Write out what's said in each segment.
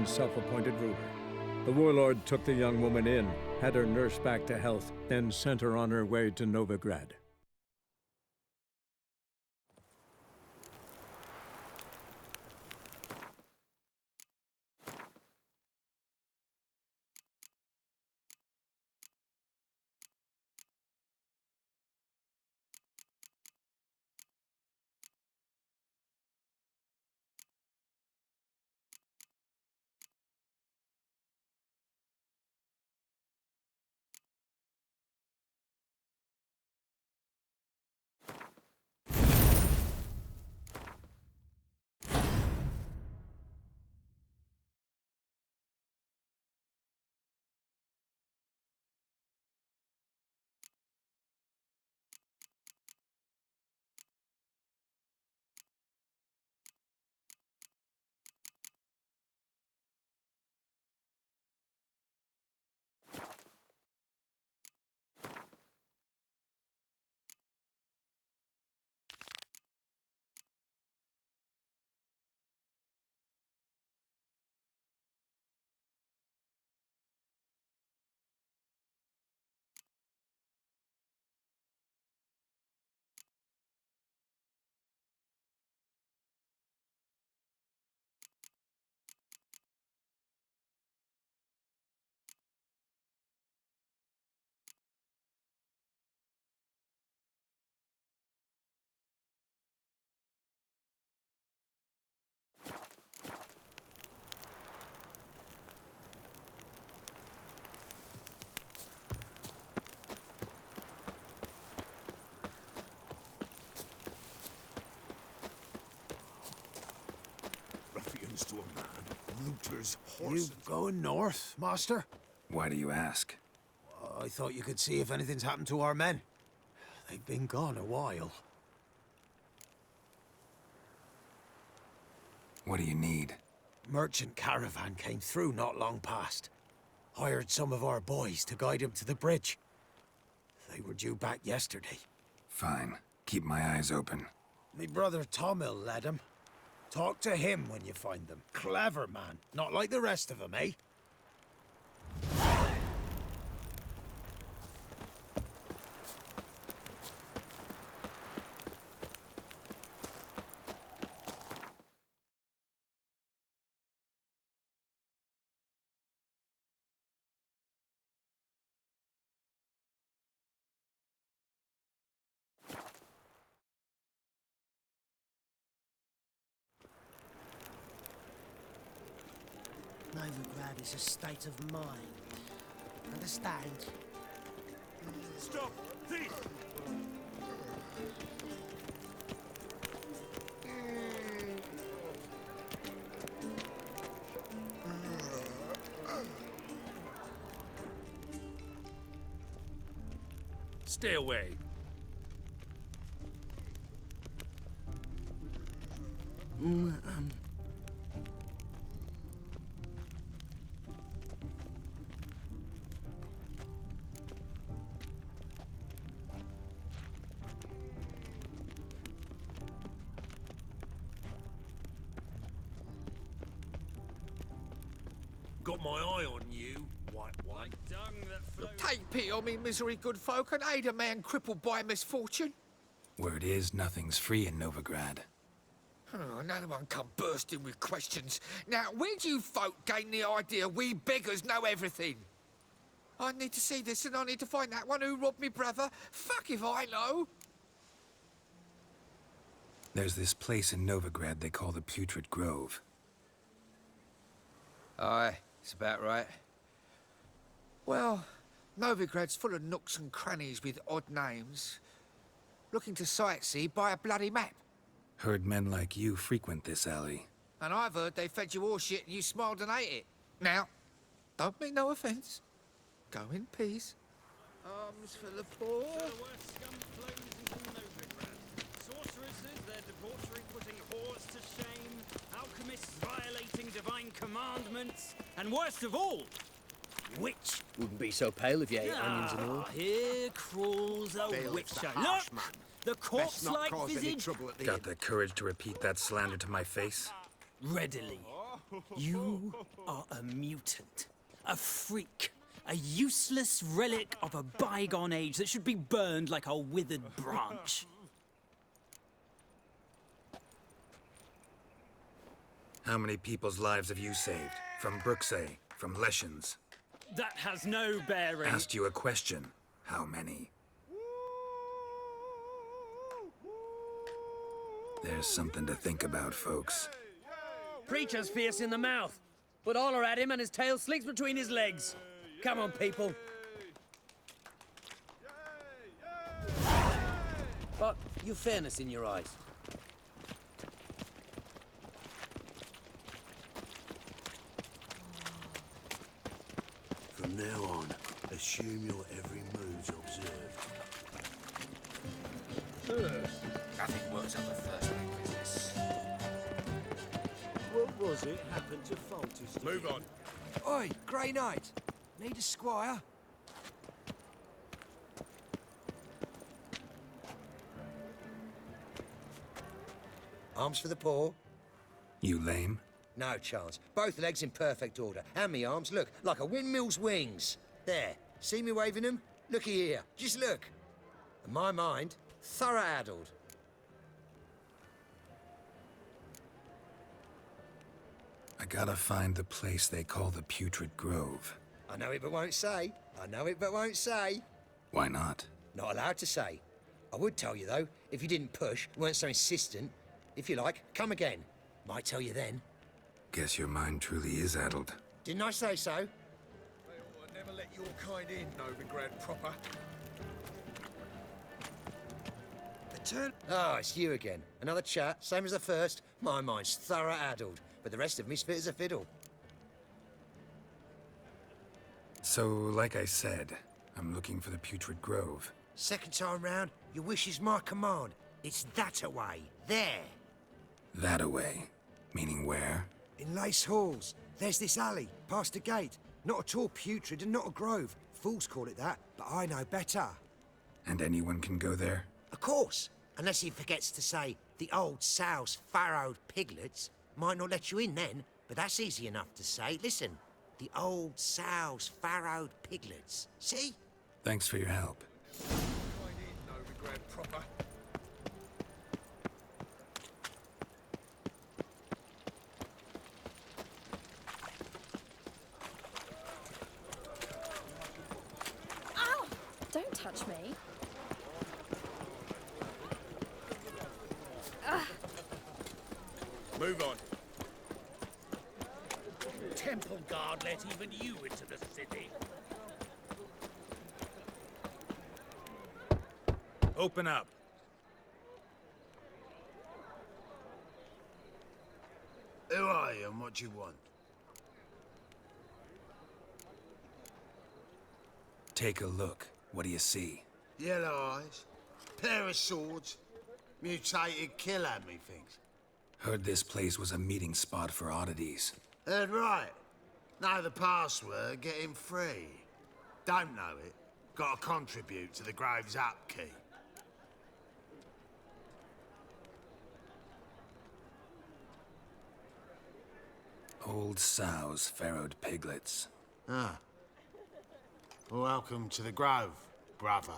Orlon's self-appointed ruler. The warlord took the young woman in, had her nursed back to health, then sent her on her way to Novigrad. To a man, looters, horses. You going north, master? Why do you ask? I thought you could see if anything's happened to our men. They've been gone a while. What do you need? Merchant caravan came through not long past. Hired some of our boys to guide him to the bridge. They were due back yesterday. Fine. Keep my eyes open. Me brother Tomil led him. Talk to him when you find them. Clever man. Not like the rest of them, eh? Novigrad is a state of mind. Understand? Stop! Thief! Stay away. Got my eye on you, white one. Take pity on me, misery good folk, and aid a man crippled by misfortune. Word is, nothing's free in Novigrad. Oh, no one come bursting with questions. Now, where do you folk gain the idea we beggars know everything? I need to see this, and I need to find that one who robbed me brother. Fuck if I know. There's this place in Novigrad they call the Putrid Grove. Aye, it's about right. Well, Novigrad's full of nooks and crannies with odd names. Looking to sightsee, buy a bloody map. Heard men like you frequent this alley. And I've heard they fed you all shit and you smiled and ate it. Now, don't mean no offence. Go in peace. Arms for the poor. So the worst scum flows into Novigrad. Sorceresses, their debauchery putting whores to shame. Alchemists violating divine commandments. And worst of all, Witch wouldn't be so pale if you ate onions and all. Here crawls a witcher. Look! The corpse-like visage. Got the courage to repeat that slander to my face? Readily. You are a mutant. A freak. A useless relic of a bygone age that should be burned like a withered branch. How many people's lives have you saved? From Bruxay, from Leshens? That has no bearing. Asked you a question. How many? There's something to think about, folks. Preacher's fierce in the mouth, but holler at him and his tail slinks between his legs. Come on, people. But you've fairness in your eyes. From now on, assume your every move's observed. Nothing works on the first ring business. What was it happened to Foltest? Move on. Oi, Grey Knight. Need a squire? Arms for the poor? You lame? No chance. Both legs in perfect order. And me arms, look, like a windmill's wings. There. See me waving them? Looky here. Just look. And my mind, thorough addled. I gotta find the place they call the Putrid Grove. I know it but won't say. I know it but won't say. Why not? Not allowed to say. I would tell you, though, if you didn't push, weren't so insistent. If you like, come again. Might tell you then. Guess your mind truly is addled. Didn't I say so? They ought to never let your kind in, Novigrad proper. Ah, it's you again. Another chat, same as the first. My mind's thorough addled, but the rest of me's fit as a fiddle. So, like I said, I'm looking for the Putrid Grove. Second time round, your wish is my command. It's that away. There. That away. Meaning where? In Lace Halls. There's this alley, past the gate. Not at all putrid and not a grove. Fools call it that, but I know better. And anyone can go there? Of course. Unless he forgets to say the old sow's farrowed piglets. Might not let you in then, but that's easy enough to say. Listen, the old sow's farrowed piglets. See? Thanks for your help. Kind in, Novigrad proper. Ow! Don't touch me. Move on. Temple Guard let even you into the city. Open up. Who are you and what do you want? Take a look. What do you see? Yellow eyes, pair of swords, mutated kill at me things. Heard this place was a meeting spot for oddities. Heard right. Know the password, get him free. Don't know it, gotta contribute to the Grove's upkeep. Old sows, farrowed piglets. Ah. Welcome to the Grove, brother.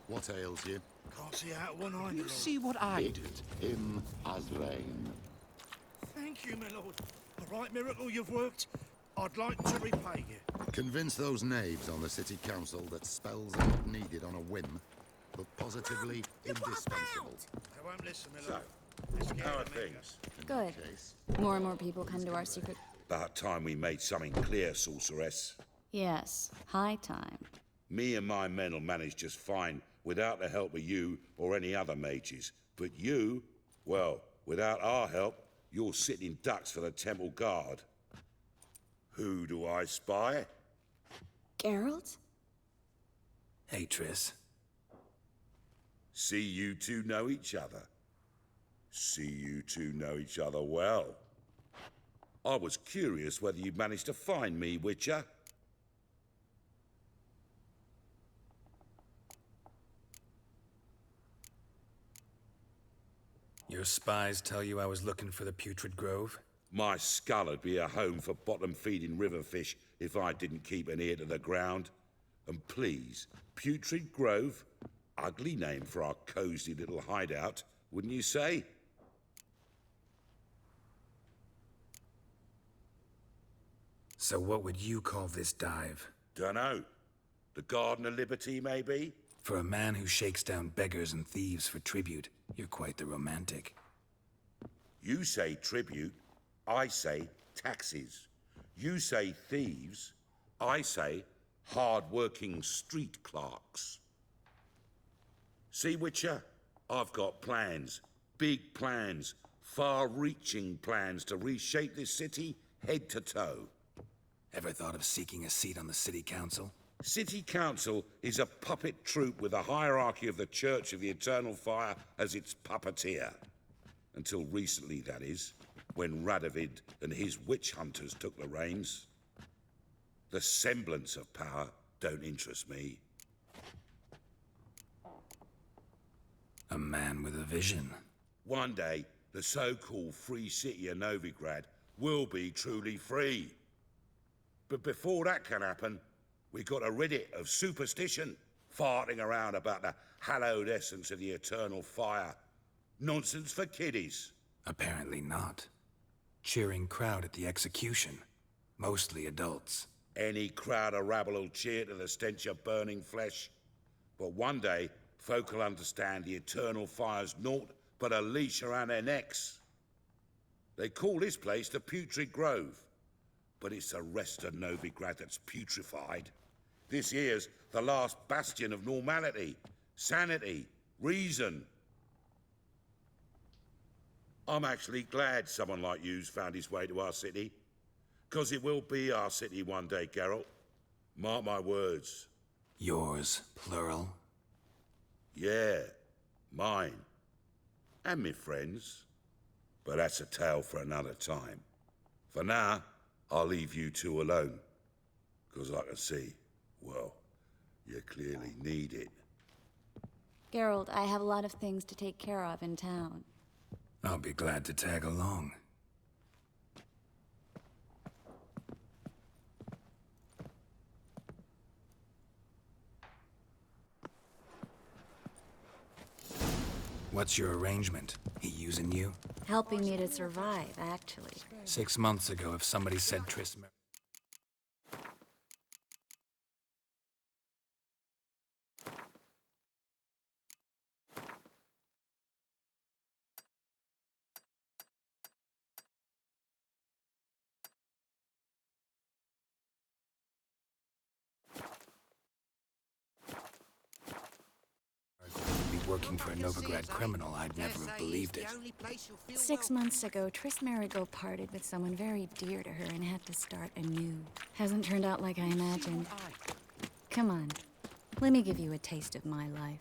What ails you? Can't see out one eye. You see what I do? Him as rain. Thank you, my lord. The right miracle you've worked. I'd like to repay you. Convince those knaves on the city council that spells are not needed on a whim, but positively indispensable. They won't listen, my So, lord. how are things? Good. More and more people come to our secret. About time we made something clear, sorceress. Yes, high time. Me and my men'll manage just fine without the help of you or any other mages. But you, well, without our help, you're sitting ducks for the Temple Guard. Who do I spy? Geralt? Hey, Triss. See you two know each other. See you two know each other well. I was curious whether you'd managed to find me, Witcher. Your spies tell you I was looking for the Putrid Grove? My skull would be a home for bottom-feeding river fish if I didn't keep an ear to the ground. And please, Putrid Grove? Ugly name for our cosy little hideout, wouldn't you say? So what would you call this dive? Dunno. The Garden of Liberty, maybe? For a man who shakes down beggars and thieves for tribute, you're quite the romantic. You say tribute, I say taxes. You say thieves, I say hard-working street clerks. See, Witcher, I've got plans, big plans, far-reaching plans to reshape this city head to toe. Ever thought of seeking a seat on the city council? City Council is a puppet troupe with the hierarchy of the Church of the Eternal Fire as its puppeteer. Until recently, that is, when Radovid and his witch hunters took the reins. The semblance of power don't interest me. A man with a vision. One day, the so-called free city of Novigrad will be truly free. But before that can happen, we got to rid it of superstition, farting around about the hallowed essence of the eternal fire. Nonsense for kiddies. Apparently not. Cheering crowd at the execution. Mostly adults. Any crowd of rabble will cheer to the stench of burning flesh. But one day, folk will understand the eternal fire's naught but a leash around their necks. They call this place the Putrid Grove. But it's the rest of Novigrad that's putrefied. This here's the last bastion of normality, sanity, reason. I'm actually glad someone like you's found his way to our city. 'Cause it will be our city one day, Geralt. Mark my words. Yours, plural? Yeah, mine. And me friends. But that's a tale for another time. For now, I'll leave you two alone. 'Cause I can see, well, you clearly need it. Geralt, I have a lot of things to take care of in town. I'll be glad to tag along. What's your arrangement? He using you? Helping me to survive, actually. 6 months ago, if somebody said Triss... working for a Novigrad criminal, I'd never have believed it. 6 months ago, Triss Merigold parted with someone very dear to her and had to start anew. Hasn't turned out like I imagined. Come on, let me give you a taste of my life.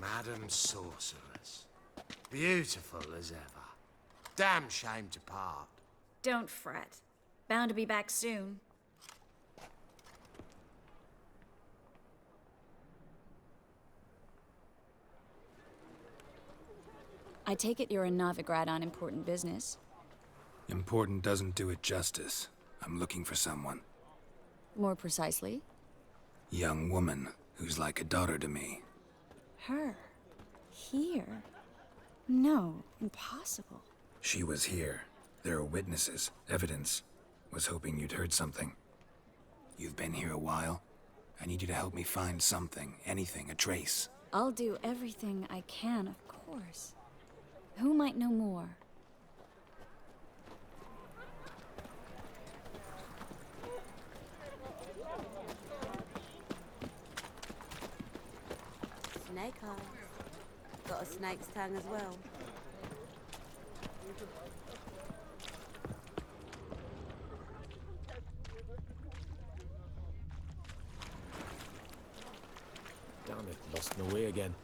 Madam Sorceress. Beautiful as ever. Damn shame to part. Don't fret. Bound to be back soon. I take it you're in Novigrad on important business. Important doesn't do it justice. I'm looking for someone. More precisely? Young woman who's like a daughter to me. Her? Here? No, impossible. She was here. There are witnesses, evidence. Was hoping you'd heard something. You've been here a while. I need you to help me find something, anything, a trace. I'll do everything I can, of course. Who might know more? Snake eyes. Got a snake's tongue as well. Damn it, lost my way again.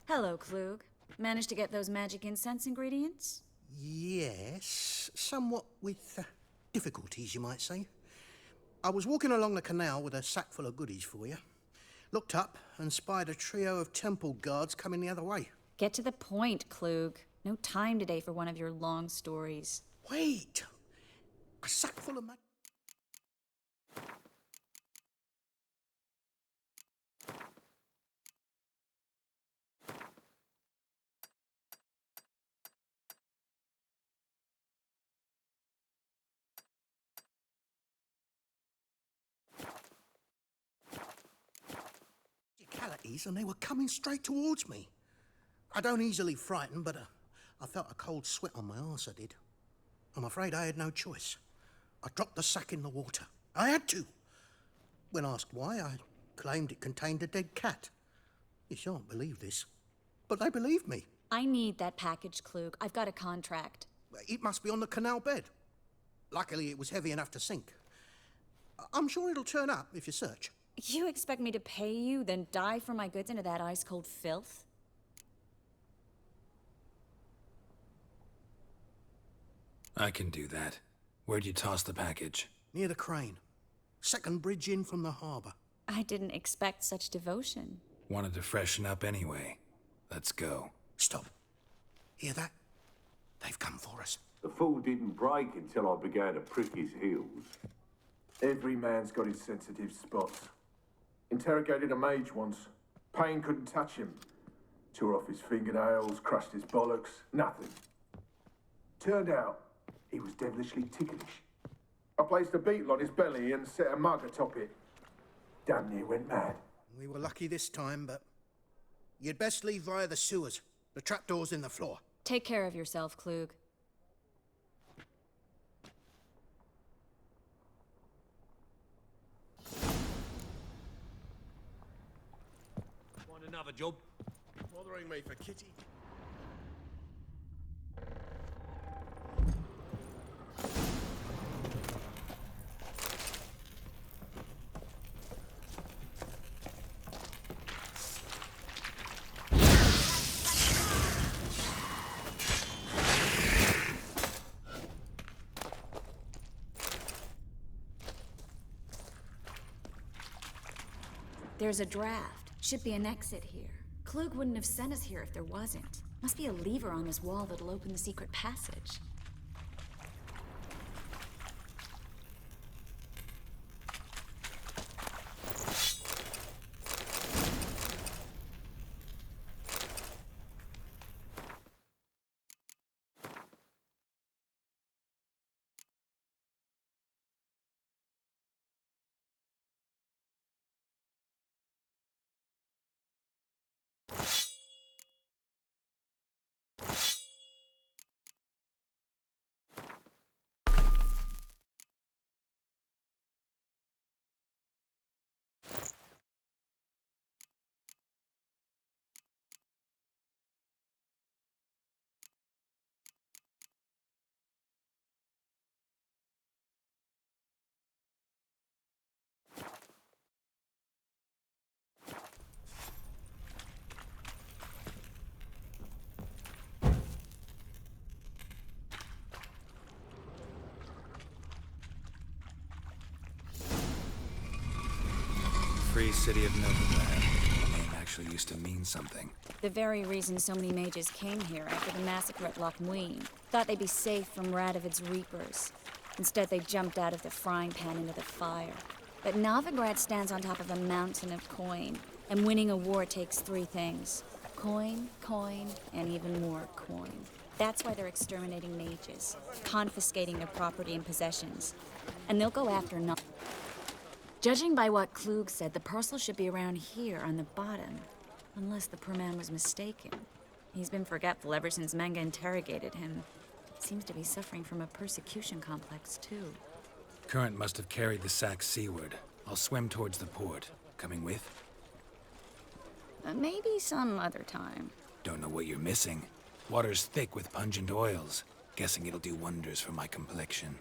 Hello, Klug. Managed to get those magic incense ingredients? Yes, somewhat with difficulties, you might say. I was walking along the canal with a sack full of goodies for you. Looked up and spied a trio of temple guards coming the other way. Get to the point, Klug. No time today for one of your long stories. Wait! A sack full of and they were coming straight towards me. I don't easily frighten, but I felt a cold sweat on my arse, I did. I'm afraid I had no choice. I dropped the sack in the water. I had to. When asked why, I claimed it contained a dead cat. You shan't believe this, but they believed me. I need that package, Klug. I've got a contract. It must be on the canal bed. Luckily, it was heavy enough to sink. I'm sure it'll turn up if you search. You expect me to pay you, then dive for my goods into that ice-cold filth? I can do that. Where'd you toss the package? Near the crane. Second bridge in from the harbour. I didn't expect such devotion. Wanted to freshen up anyway. Let's go. Stop. Hear that? They've come for us. The fool didn't break until I began to prick his heels. Every man's got his sensitive spots. Interrogated a mage once. Pain couldn't touch him. Tore off his fingernails, crushed his bollocks, nothing. Turned out, he was devilishly ticklish. I placed a beetle on his belly and set a mug atop it. Damn near went mad. We were lucky this time, but you'd best leave via the sewers. The trapdoor's in the floor. Take care of yourself, Klug. Want another job? Bothering me for Kitty. There's a draft. Should be an exit here. Klug wouldn't have sent us here if there wasn't. Must be a lever on this wall that'll open the secret passage. Free City of Novigrad. The name actually used to mean something. The very reason so many mages came here after the massacre at Loch Muin. Thought they'd be safe from Radovid's reapers. Instead, they jumped out of the frying pan into the fire. But Novigrad stands on top of a mountain of coin, and winning a war takes three things. Coin, coin, and even more coin. That's why they're exterminating mages, confiscating their property and possessions. And they'll go after nothing. Judging by what Klug said, the parcel should be around here on the bottom. Unless the poor man was mistaken. He's been forgetful ever since Manga interrogated him. Seems to be suffering from a persecution complex, too. Current must have carried the sack seaward. I'll swim towards the port. Coming with? Maybe some other time. Don't know what you're missing. Water's thick with pungent oils. Guessing it'll do wonders for my complexion.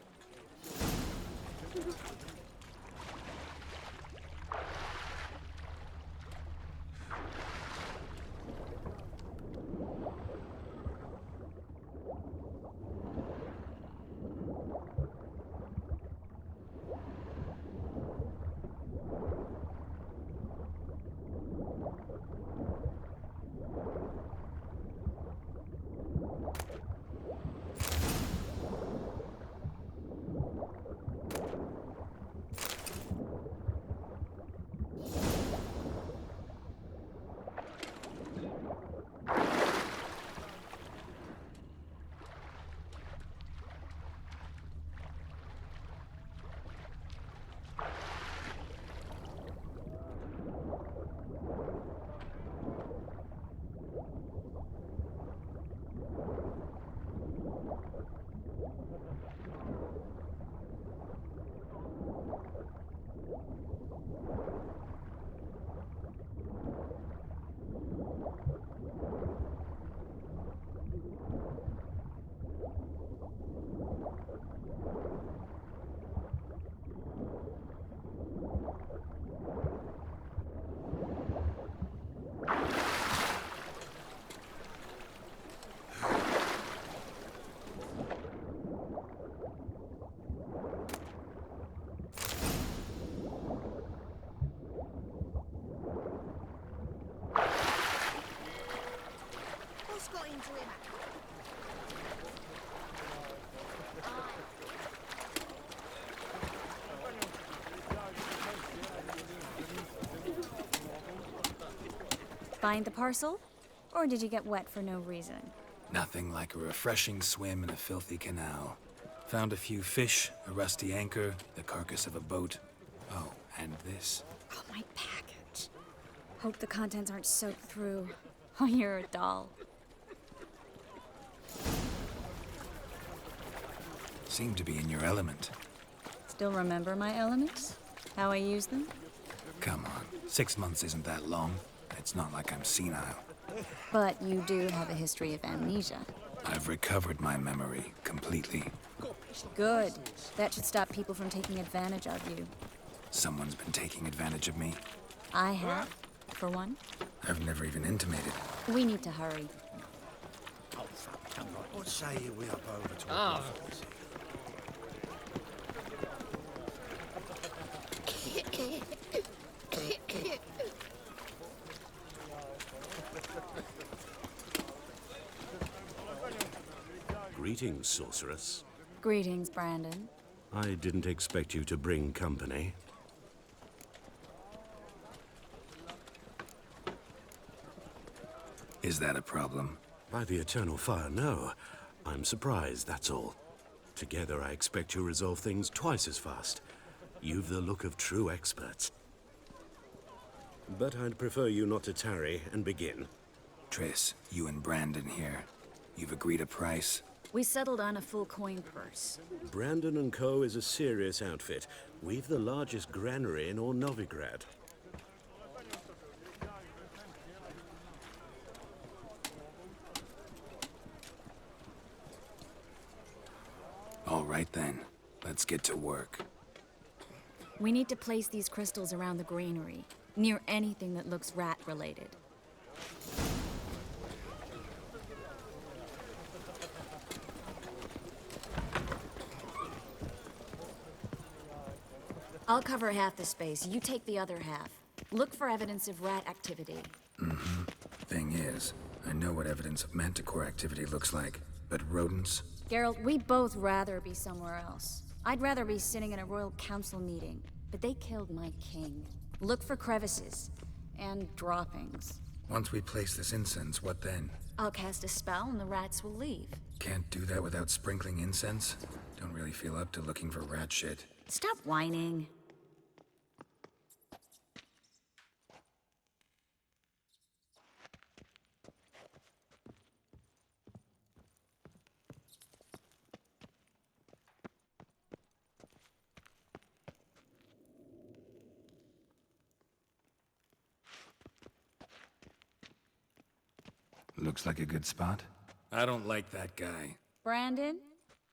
Find the parcel? Or did you get wet for no reason? Nothing like a refreshing swim in a filthy canal. Found a few fish, a rusty anchor, the carcass of a boat. Oh, and this. Oh, my package. Hope the contents aren't soaked through. Oh, you're a doll. Seem to be in your element. Still remember my elements? How I use them? Come on, 6 months isn't that long. It's not like I'm senile. But you do have a history of amnesia. I've recovered my memory completely. Good. That should stop people from taking advantage of you. Someone's been taking advantage of me. I have, for one. I've never even intimated. We need to hurry. What say you we up over to Greetings, sorceress. Greetings, Brandon. I didn't expect you to bring company. Is that a problem? By the eternal fire, no. I'm surprised, that's all. Together, I expect you resolve things twice as fast. You've the look of true experts. But I'd prefer you not to tarry and begin. Triss, you and Brandon here. You've agreed a price? We settled on a full coin purse. Brandon & Co. is a serious outfit. We've the largest granary in all Novigrad. All right then, let's get to work. We need to place these crystals around the granary, near anything that looks rat-related. I'll cover half the space, you take the other half. Look for evidence of rat activity. Mm-hmm. Thing is, I know what evidence of manticore activity looks like, but rodents? Geralt, we'd both rather be somewhere else. I'd rather be sitting in a royal council meeting, but they killed my king. Look for crevices and droppings. Once we place this incense, what then? I'll cast a spell and the rats will leave. Can't do that without sprinkling incense? Don't really feel up to looking for rat shit. Stop whining. Looks like a good spot. I don't like that guy. Brandon?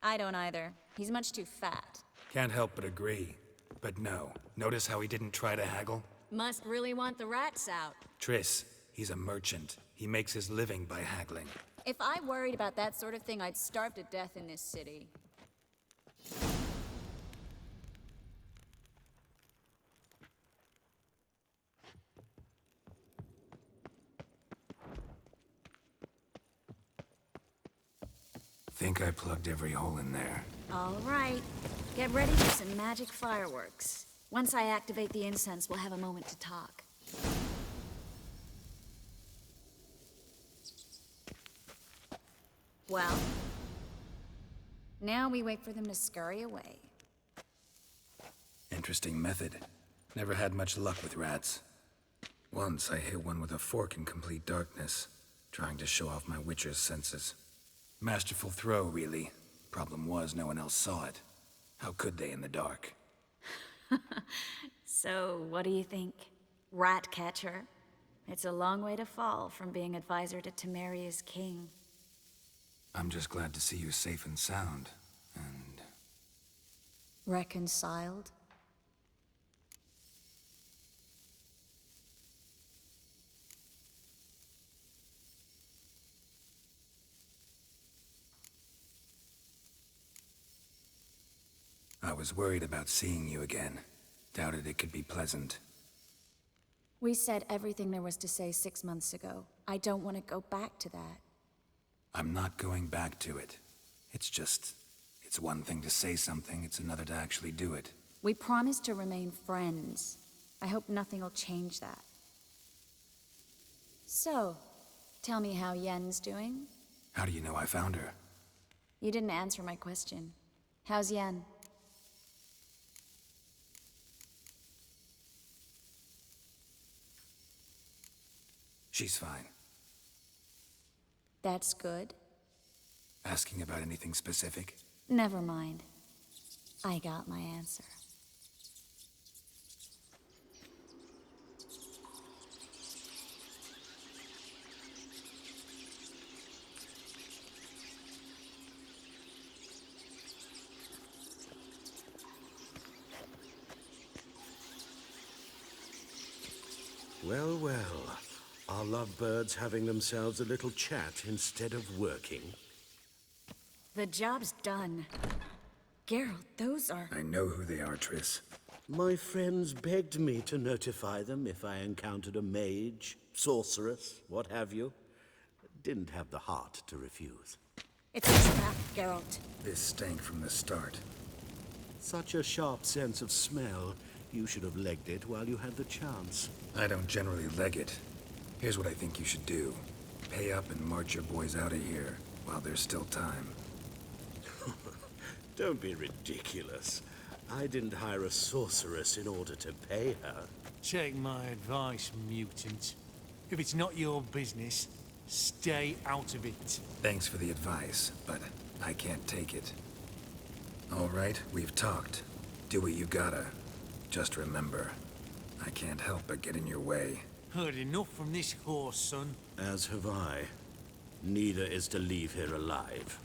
I don't either. He's much too fat. Can't help but agree. But no, notice how he didn't try to haggle? Must really want the rats out. Triss, he's a merchant. He makes his living by haggling. If I worried about that sort of thing, I'd starve to death in this city. Think I plugged every hole in there. All right. Get ready for some magic fireworks. Once I activate the incense, we'll have a moment to talk. Well, now we wait for them to scurry away. Interesting method. Never had much luck with rats. Once I hit one with a fork in complete darkness, trying to show off my witcher's senses. Masterful throw, really. Problem was, no one else saw it. How could they in the dark? So, what do you think? Rat catcher? It's a long way to fall from being advisor to Temeria's king. I'm just glad to see you safe and sound, and... Reconciled? I was worried about seeing you again. Doubted it could be pleasant. We said everything there was to say 6 months ago. I don't want to go back to that. I'm not going back to it. It's just... it's one thing to say something, it's another to actually do it. We promised to remain friends. I hope nothing will change that. So, tell me how Yen's doing? How do you know I found her? You didn't answer my question. How's Yen? She's fine. That's good. Asking about anything specific? Never mind. I got my answer. Well, well. Are lovebirds having themselves a little chat instead of working? The job's done. Geralt, those are... I know who they are, Triss. My friends begged me to notify them if I encountered a mage, sorceress, what have you. Didn't have the heart to refuse. It's a trap, Geralt. This stank from the start. Such a sharp sense of smell. You should have legged it while you had the chance. I don't generally leg it. Here's what I think you should do. Pay up and march your boys out of here while there's still time. Don't be ridiculous. I didn't hire a sorceress in order to pay her. Take my advice, mutant. If it's not your business, stay out of it. Thanks for the advice, but I can't take it. All right, we've talked. Do what you gotta. Just remember, I can't help but get in your way. Heard enough from this horse, son. As have I. Neither is to leave here alive.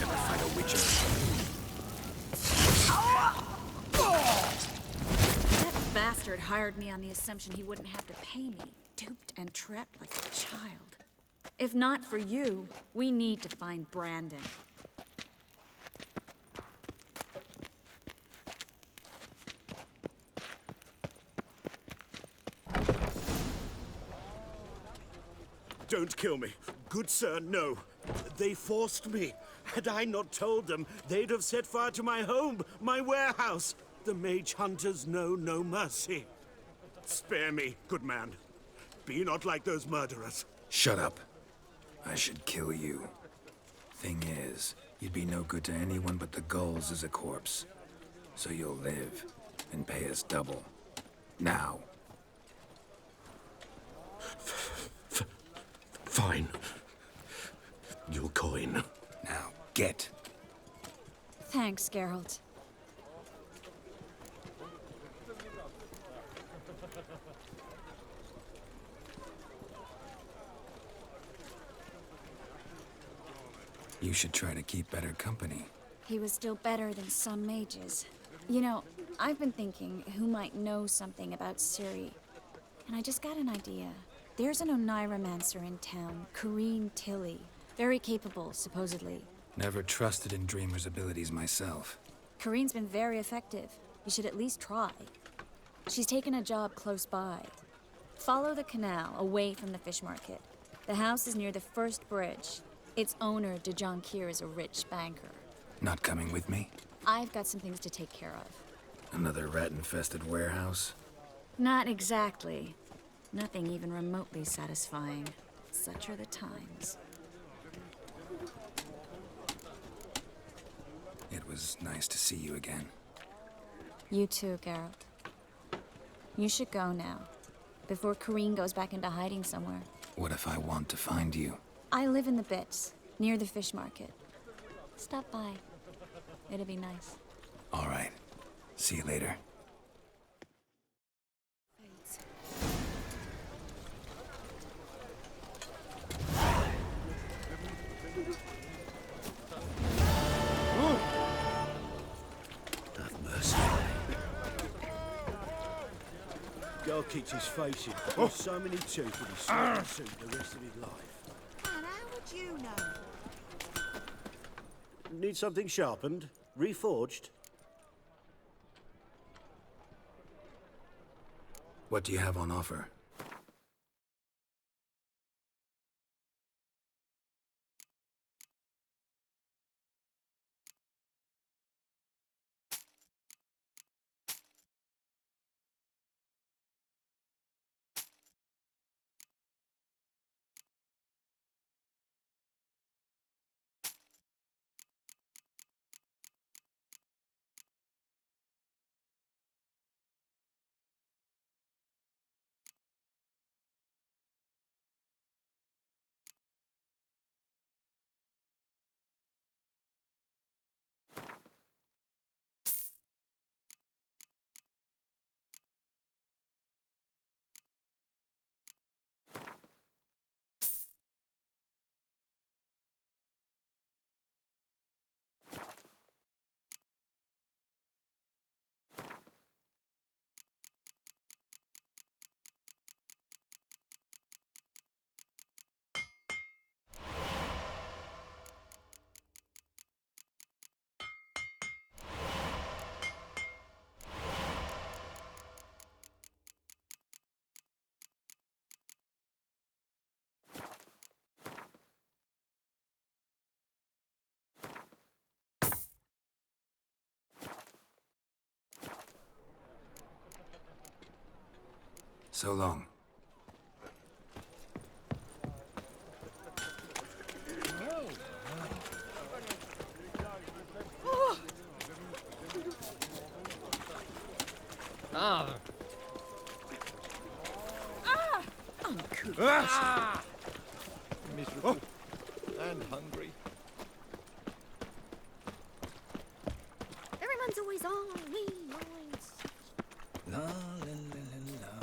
Ever fight a witcher? That bastard hired me on the assumption he wouldn't have to pay me. Duped and trapped like a child. If not for you, we need to find Brandon. Don't kill me. Good sir, no. They forced me. Had I not told them, they'd have set fire to my home, my warehouse. The mage hunters know no mercy. Spare me, good man. Be not like those murderers. Shut up. I should kill you. Thing is, you'd be no good to anyone but the gulls as a corpse. So you'll live and pay us double. Now. Fine. Your coin. Now, get. Thanks, Geralt. You should try to keep better company. He was still better than some mages. You know, I've been thinking who might know something about Ciri. And I just got an idea. There's an Oneiromancer in town, Corrine Tilly. Very capable, supposedly. Never trusted in Dreamer's abilities myself. Corrine's been very effective. You should at least try. She's taken a job close by. Follow the canal, away from the fish market. The house is near the first bridge. Its owner, de Jonquière, is a rich banker. Not coming with me? I've got some things to take care of. Another rat-infested warehouse? Not exactly. Nothing even remotely satisfying. Such are the times. It was nice to see you again. You too, Geralt. You should go now, before Corrine goes back into hiding somewhere. What if I want to find you? I live in the Bits, near the fish market. Stop by. It'd be nice. All right. See you later. Have mercy. Guy keeps his face in. There's so many teeth that he's sweating suit the rest of his life. And how would you know? Need something sharpened? Reforged? What do you have on offer? So long. Ah. Uncouth. Ah. Miserable. And hungry. Everyone's always on me, always. La la la la la.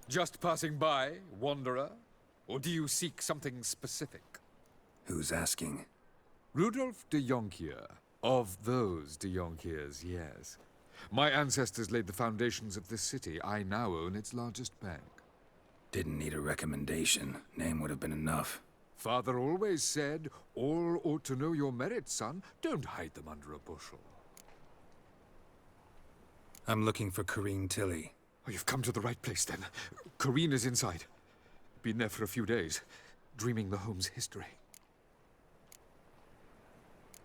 Just passing by, wanderer? Or do you seek something specific? Who's asking? Rudolf de Jonquière. Of those de Jonquières, yes. My ancestors laid the foundations of this city. I now own its largest bank. Didn't need a recommendation. Name would have been enough. Father always said, all ought to know your merits, son. Don't hide them under a bushel. I'm looking for Corrine Tilly. Oh, you've come to the right place, then. Corrine is inside. Been there for a few days, dreaming the home's history.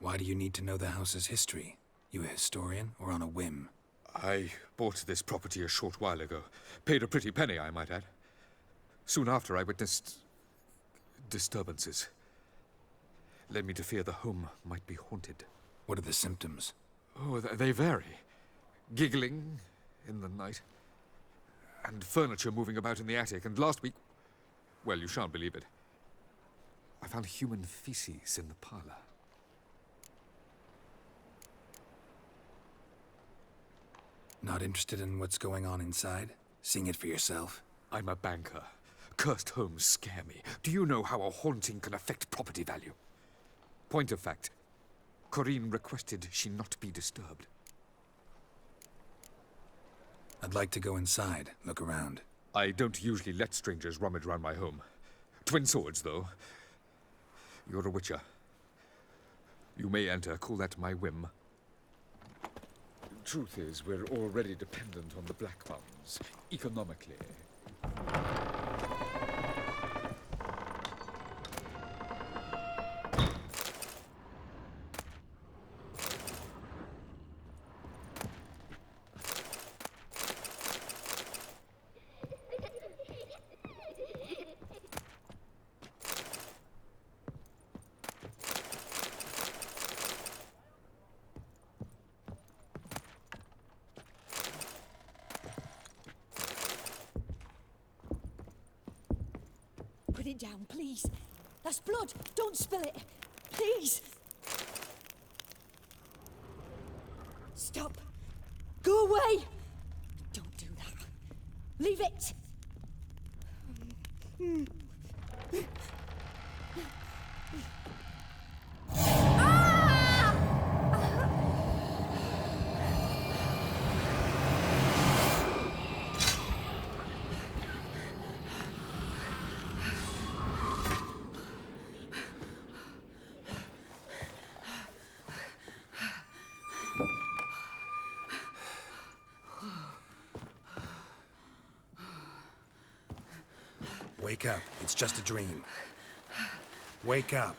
Why do you need to know the house's history? You a historian, or on a whim? I bought this property a short while ago. Paid a pretty penny, I might add. Soon after, I witnessed disturbances. Led me to fear the home might be haunted. What are the symptoms? Oh, they vary. Giggling in the night. And furniture moving about in the attic. And last week, well, you shan't believe it, I found human feces in the parlor. Not interested in what's going on inside? Seeing it for yourself? I'm a banker. Cursed homes scare me. Do you know how a haunting can affect property value? Point of fact, Corinne requested she not be disturbed. I'd like to go inside, look around. I don't usually let strangers rummage around my home. Twin swords, though. You're a witcher. You may enter, call that my whim. Truth is, we're already dependent on the Black Ones, economically. Put it down, please. That's blood. Don't spill it. Please. Stop. Go away. Don't do that. Leave it. Wake up. It's just a dream. Wake up.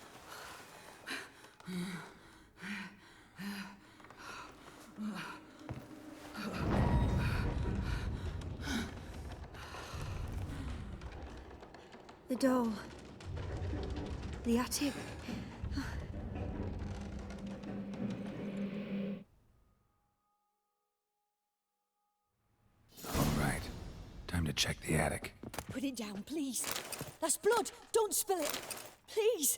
The doll. The attic. All right. Time to check the attic. Put it down, please. That's blood. Don't spill it. Please.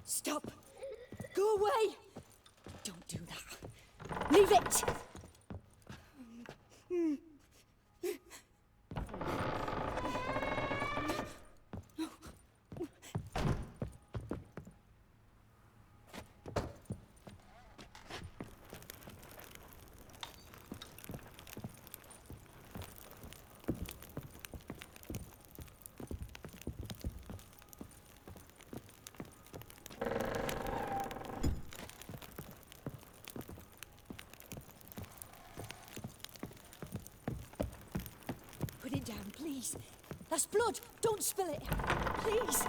Stop. Go away. Don't do that. Leave it. Put it down, please. That's blood. Don't spill it. Please.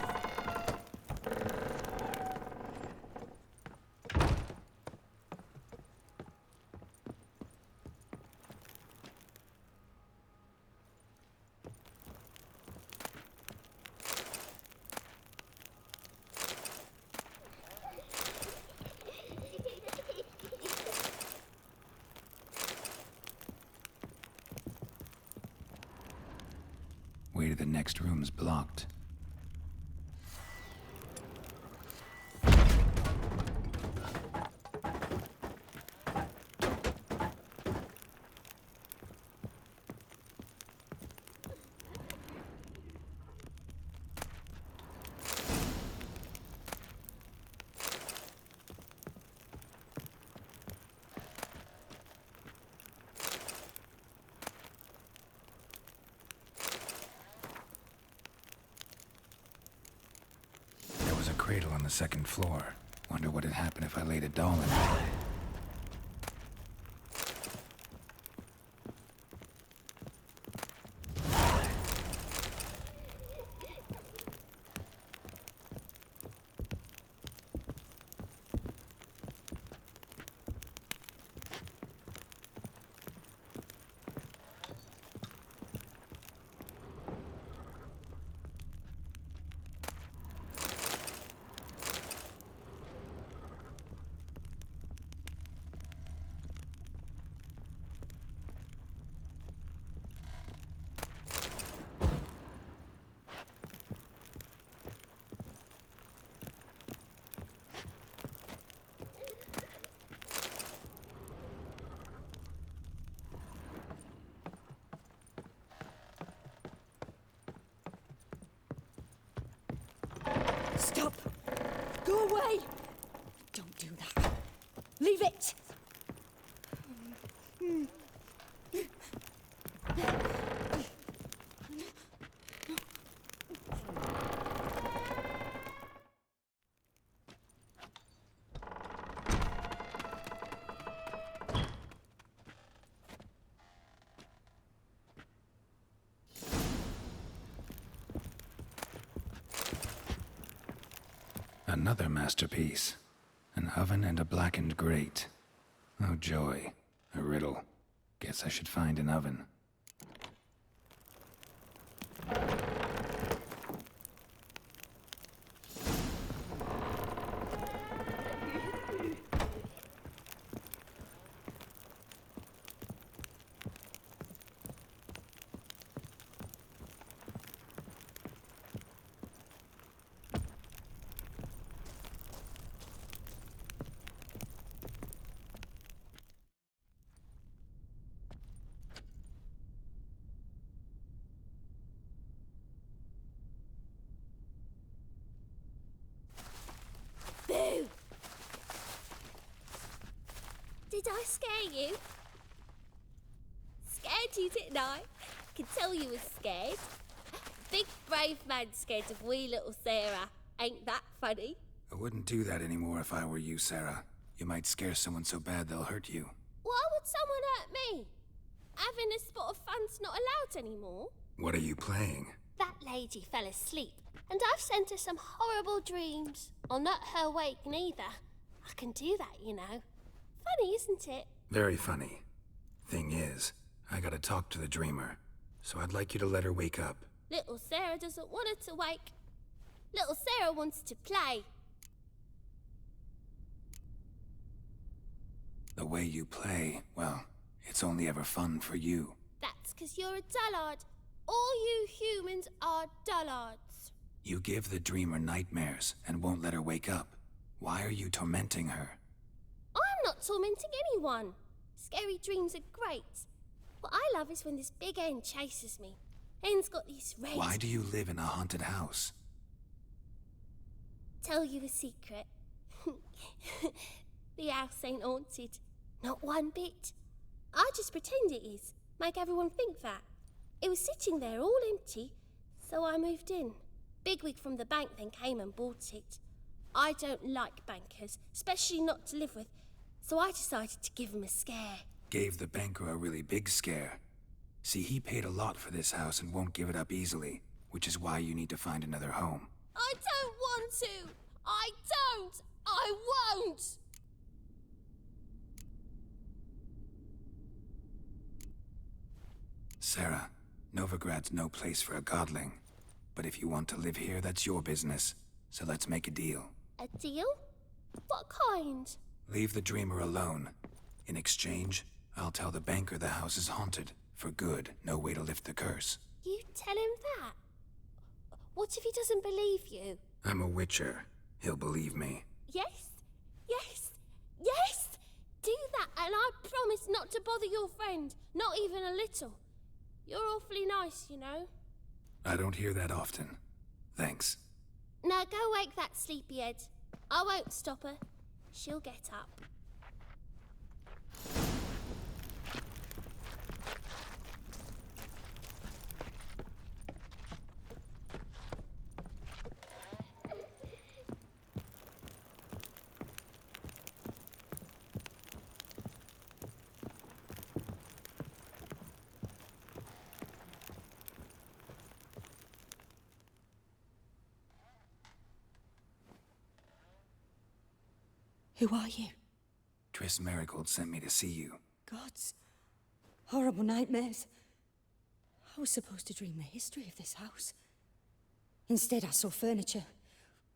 Way to the next room's blocked. There was a cradle on the second floor. Wonder what had happened if I laid a doll in it. away! Don't do that. Leave it! Another masterpiece. An oven and a blackened grate. Oh joy. A riddle. Guess I should find an oven. Boo! Did I scare you? Scared you, didn't I? Could tell you was scared. Big brave man scared of wee little Sarah. Ain't that funny? I wouldn't do that anymore if I were you, Sarah. You might scare someone so bad they'll hurt you. Why would someone hurt me? Having a spot of fun's not allowed anymore. What are you playing? That lady fell asleep, and I've sent her some horrible dreams. I'll not her wake neither. I can do that, you know. Funny, isn't it? Very funny. Thing is, I gotta talk to the dreamer, so I'd like you to let her wake up. Little Sarah doesn't want her to wake. Little Sarah wants to play. The way you play, well, it's only ever fun for you. That's 'cause you're a dullard. All you humans are dullards. You give the dreamer nightmares and won't let her wake up. Why are you tormenting her? I'm not tormenting anyone. Scary dreams are great. What I love is when this big hen chases me. Hen's got these red... Why do you live in a haunted house? Tell you a secret. The house ain't haunted. Not one bit. I just pretend it is. Make everyone think that. It was sitting there all empty, so I moved in. Bigwig from the bank then came and bought it. I don't like bankers, especially not to live with, so I decided to give him a scare. Gave the banker a really big scare. See, he paid a lot for this house and won't give it up easily, which is why you need to find another home. I don't want to! I don't! I won't! Sarah, Novigrad's no place for a godling. But if you want to live here, that's your business. So let's make a deal. A deal? What kind? Leave the dreamer alone. In exchange, I'll tell the banker the house is haunted. For good, no way to lift the curse. You tell him that? What if he doesn't believe you? I'm a witcher. He'll believe me. Yes? Yes? Yes! Do that, and I promise not to bother your friend. Not even a little. You're awfully nice, you know. I don't hear that often. Thanks. Now go wake that sleepyhead. I won't stop her. She'll get up. Who are you? Triss Merigold sent me to see you. Gods. Horrible nightmares. I was supposed to dream the history of this house. Instead, I saw furniture.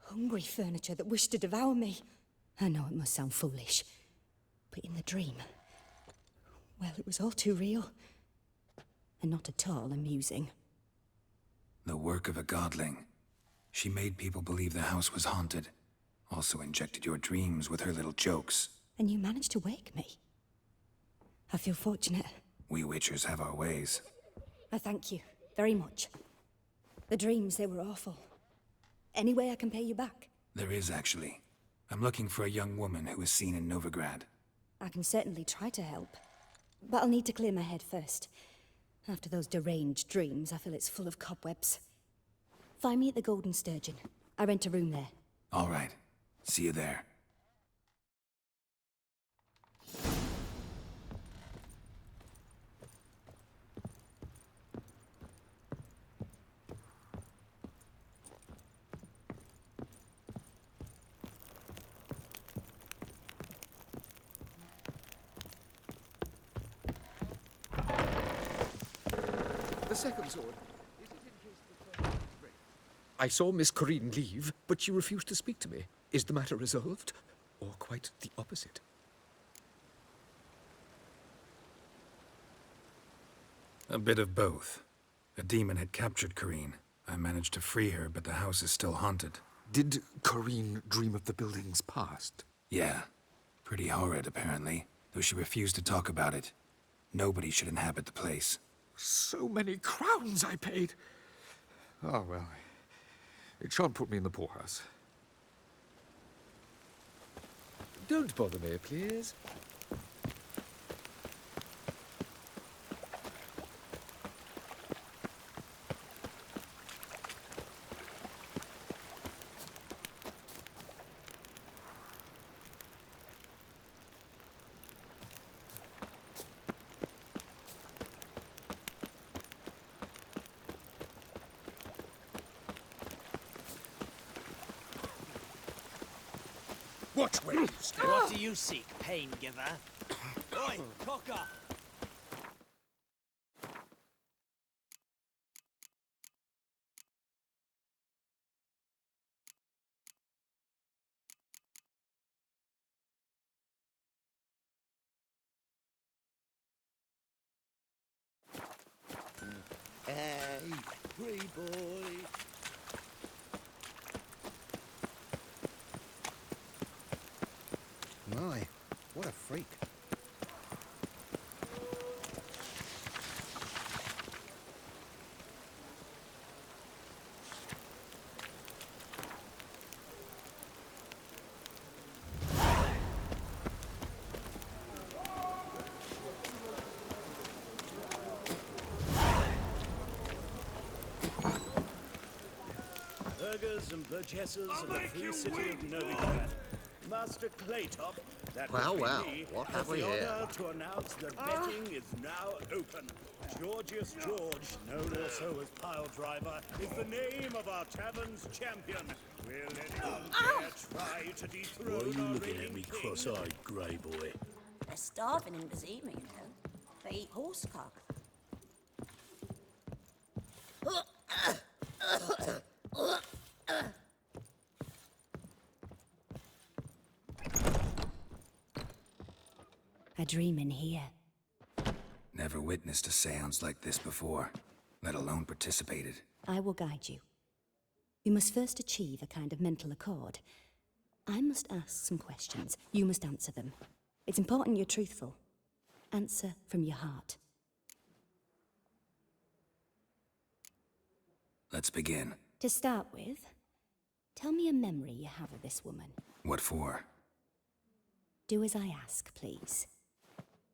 Hungry furniture that wished to devour me. I know it must sound foolish, but in the dream, well, it was all too real. And not at all amusing. The work of a godling. She made people believe the house was haunted. Also injected your dreams with her little jokes. And you managed to wake me. I feel fortunate. We witchers have our ways. I thank you very much. The dreams, they were awful. Any way I can pay you back? There is, actually. I'm looking for a young woman who was seen in Novigrad. I can certainly try to help. But I'll need to clear my head first. After those deranged dreams, I feel it's full of cobwebs. Find me at the Golden Sturgeon. I rent a room there. All right. See you there. The second sword. I saw Miss Corinne leave, but she refused to speak to me. Is the matter resolved? Or quite the opposite? A bit of both. A demon had captured Corinne. I managed to free her, but the house is still haunted. Did Corinne dream of the building's past? Yeah. Pretty horrid, apparently, though she refused to talk about it. Nobody should inhabit the place. So many crowns I paid. Oh, well. It shan't put me in the poorhouse. Don't bother me, please. Watch where you step. What do you seek, pain giver? Oi, cocker! Hey, free boy. My, what a freak. Burghers and burgesses of the free city of Novigrad. Master Claytop, that Well, would be well, me, what has have we the here? honor to announce that betting is now open. Georgius George, known also as Pile Driver, is the name of our tavern's champion. Will anyone dare try to dethrone Why are you our looking at reigning me king? cross-eyed, grey boy? They're starving in Bazima, you know. They eat horse cock. A dream in here. Never witnessed a seance like this before, let alone participated. I will guide you. You must first achieve a kind of mental accord. I must ask some questions. You must answer them. It's important you're truthful. Answer from your heart. Let's begin. To start with, tell me a memory you have of this woman. What for? Do as I ask, please.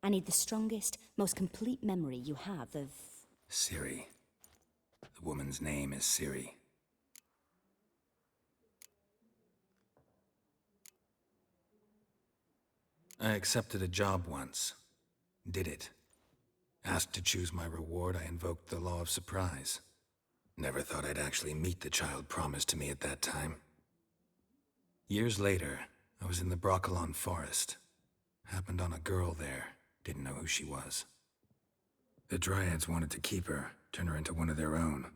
I need the strongest, most complete memory you have of... Ciri. The woman's name is Ciri. I accepted a job once. Did it. Asked to choose my reward, I invoked the law of surprise. Never thought I'd actually meet the child promised to me at that time. Years later, I was in the Broccolon forest. Happened on a girl there. Didn't know who she was. The Dryads wanted to keep her, turn her into one of their own.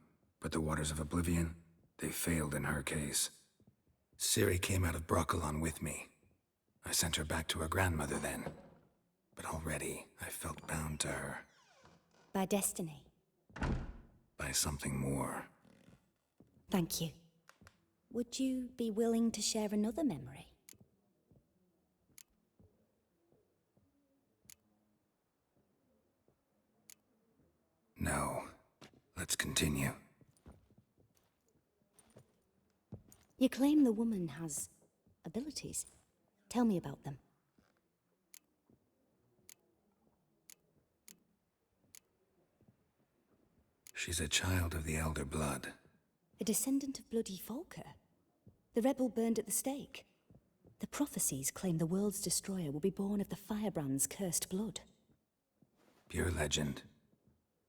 But the Waters of Oblivion, they failed in her case. Ciri came out of Broccolon with me. I sent her back to her grandmother then. But already, I felt bound to her. By destiny. By something more. Thank you. Would you be willing to share another memory? No. Let's continue. You claim the woman has abilities. Tell me about them. She's a child of the Elder Blood. A descendant of bloody Volker. The rebel burned at the stake. The prophecies claim the world's destroyer will be born of the Firebrand's cursed blood. Pure legend.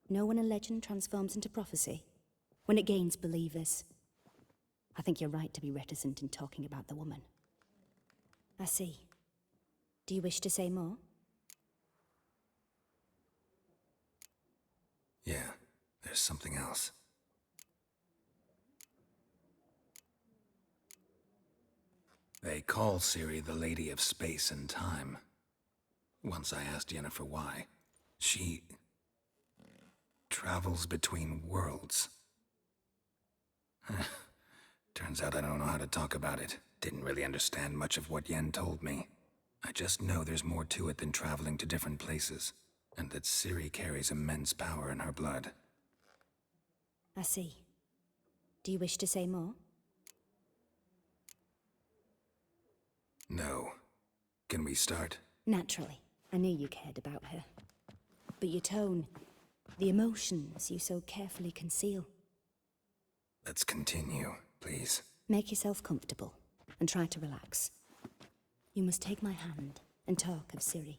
Know when a legend transforms into prophecy? When it gains believers. I think you're right to be reticent in talking about the woman. I see. Do you wish to say more? Yeah, there's something else. They call Ciri the Lady of Space and Time. Once I asked Yennefer why. She travels between worlds. Turns out I don't know how to talk about it. Didn't really understand much of what Yen told me. I just know there's more to it than traveling to different places, and that Ciri carries immense power in her blood. I see. Do you wish to say more? No. Can we start? Naturally. I knew you cared about her. But your tone, the emotions you so carefully conceal. Let's continue, please. Make yourself comfortable and try to relax. You must take my hand and talk of Ciri.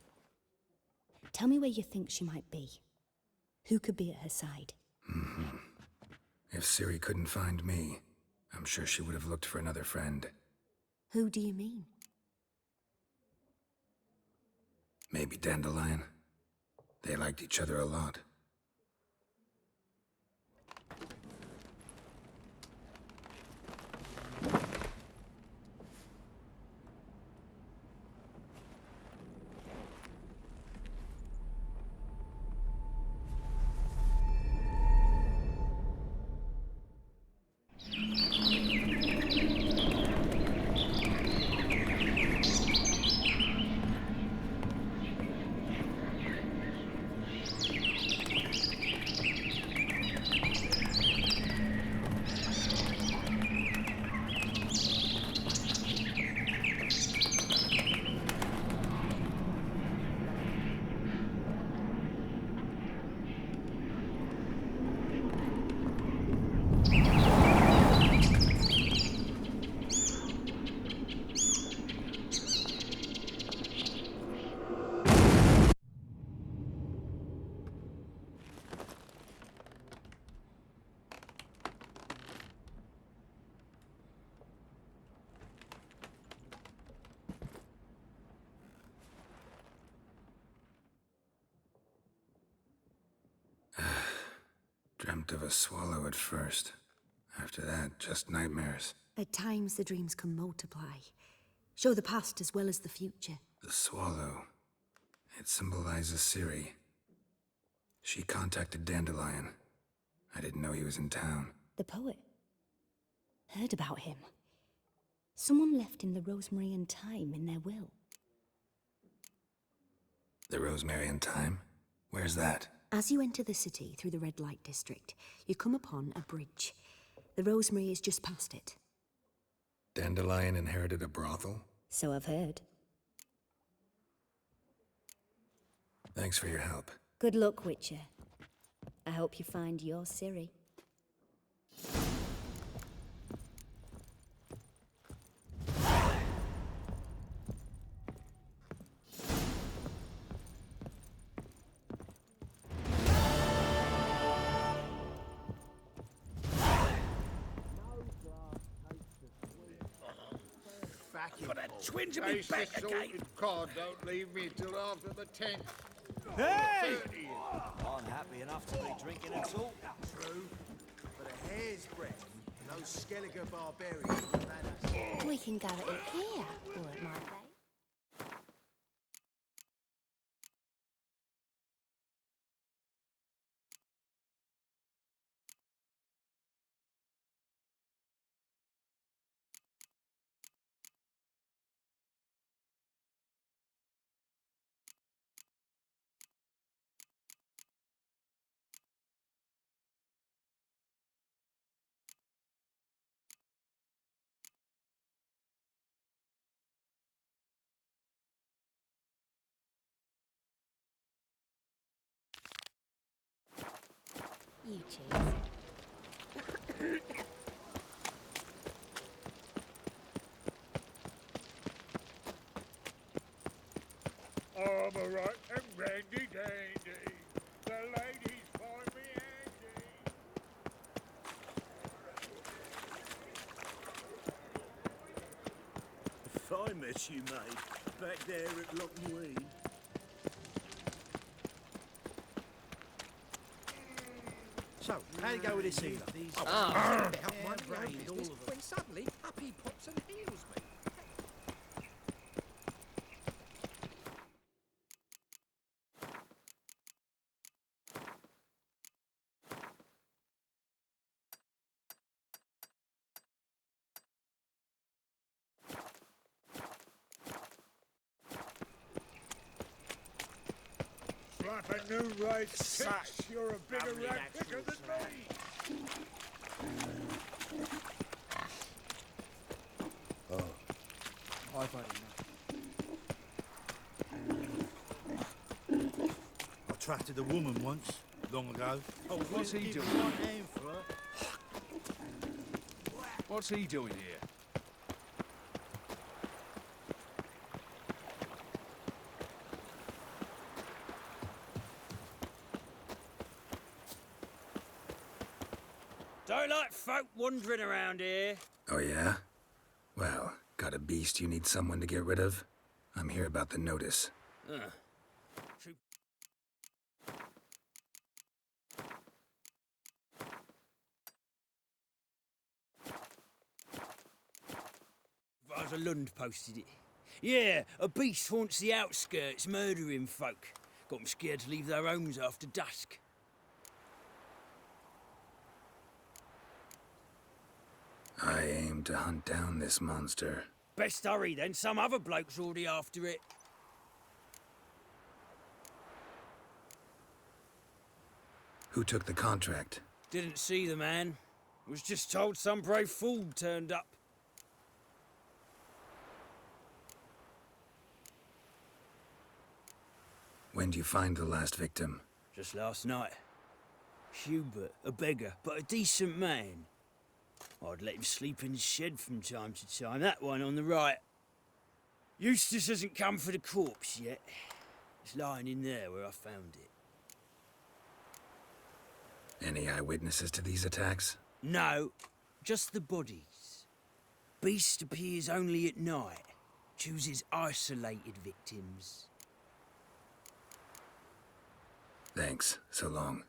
Tell me where you think she might be. Who could be at her side? If Ciri couldn't find me, I'm sure she would have looked for another friend. Who do you mean? Maybe Dandelion. They liked each other a lot. Dreamt of a swallow at first. After that, just nightmares. At times the dreams can multiply. Show the past as well as the future. The swallow. It symbolizes Ciri. She contacted Dandelion. I didn't know he was in town. The poet. Heard about him. Someone left him the rosemary and thyme in their will. The Rosemary and Thyme? Where's that? As you enter the city through the red light district, you come upon a bridge. The rosemary is just past it. Dandelion inherited a brothel? So I've heard. Thanks for your help. Good luck, Witcher. I hope you find your Ciri. Got a twinge in me back again. Cod don't leave me till after the 10th. Hey! I'm happy enough to be drinking at all. True. But a hair's breadth, those Skellige barbarians have had us. We can go at it here, or at my place. You choose. I'm a right and randy dandy. The ladies find me handy. If I met you, mate, back there at Loch Ween. So, how you go with this healer? When suddenly, up he pops and heals me. Slap a new race sash. You're a bigger rat picker than me. Oh. Hi, buddy. I trafficked a woman once, long ago. Oh, what's he doing? What's he doing here? Don't like folk wandering around here. Oh, yeah? Well, got a beast you need someone to get rid of? I'm here about the notice. Rosa Lund posted it. Yeah, a beast haunts the outskirts, murdering folk. Got 'em scared to leave their homes after dusk. I aim to hunt down this monster. Best hurry then, some other bloke's already after it. Who took the contract? Didn't see the man. Was just told some brave fool turned up. When do you find the last victim? Just last night. Hubert, a beggar, but a decent man. I'd let him sleep in his shed from time to time. That one on the right. Eustace hasn't come for the corpse yet. It's lying in there where I found it. Any eyewitnesses to these attacks? No, just the bodies. Beast appears only at night. Chooses isolated victims. Thanks. So long.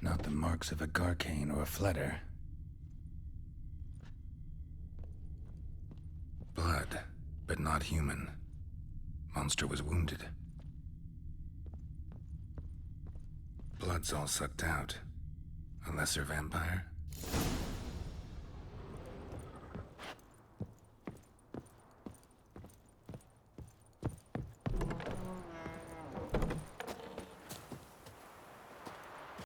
Not the marks of a Garcane or a Fletter. Blood, but not human. Monster was wounded. Blood's all sucked out. A lesser vampire?